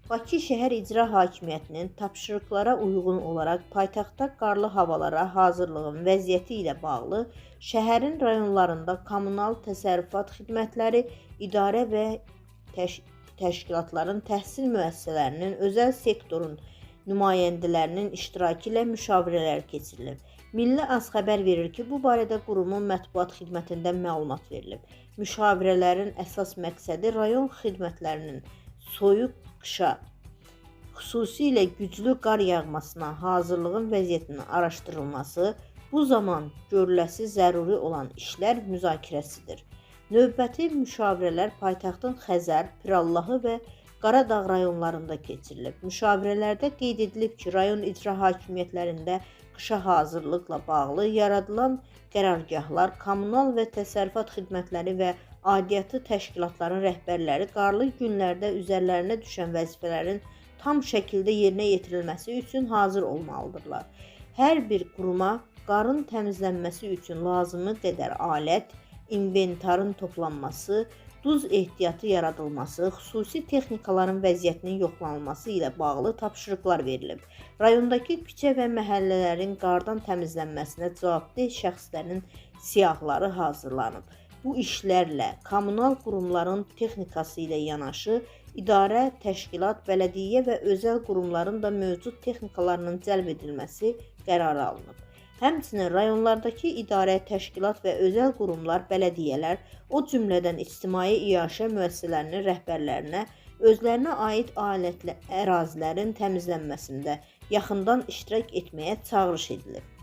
Bakı Şəhər İcra Hakimiyyətinin tapşırıqlara uyğun olaraq paytaxtda qarlı havalara hazırlığın vəziyyəti ilə bağlı şəhərin rayonlarında kommunal təsərrüfat xidmətləri, idarə və təşkilatların, təhsil müəssisələrinin, özəl sektorun nümayəndələrinin iştirakı ilə müşavirələr keçirilib. Milli Az xəbər verir ki, bu barədə qurumun mətbuat xidmətində məlumat verilib. Müşavirələrin əsas məqsədi rayon xidmətlərinin soyuq qışa, xüsusilə güclü qar yağmasına hazırlığın vəziyyətinin araşdırılması, bu zaman görüləsi zəruri olan işlər müzakirəsidir. Növbəti müşavirələr paytaxtın Xəzər, Pirallahı və Qaradağ rayonlarında keçirilib. Müşavirələrdə qeyd edilib ki, rayon icra hakimiyyətlərində qışa hazırlıqla bağlı yaradılan qərargahlar, kommunal və təsərrüfat xidmətləri və aidiyyatı təşkilatların rəhbərləri qarlı günlərdə üzərlərinə düşən vəzifələrin tam şəkildə yerinə yetirilməsi üçün hazır olmalıdırlar. Hər bir quruma qarın təmizlənməsi üçün lazımi qədər alət, inventarın toplanması, duz ehtiyatı yaradılması, xüsusi texnikaların vəziyyətinin yoxlanılması ilə bağlı tapşırıqlar verilib. Rayondakı küçə və məhəllələrin qardan təmizlənməsinə cavabdeh şəxslərin siyahıları hazırlanıb. Bu işlərlə kommunal qurumların texnikası ilə yanaşı, idarə, təşkilat, bələdiyyə və özəl qurumların da mövcud texnikalarının cəlb edilməsi qərarı alınıb. Həmçinin rayonlardakı idarə, təşkilat və özəl qurumlar, bələdiyyələr, o cümlədən ictimai iaşə müəssisələrinin rəhbərlərinə özlərinə aid ərazilərin təmizlənməsində yaxından iştirak etməyə çağırış edilib.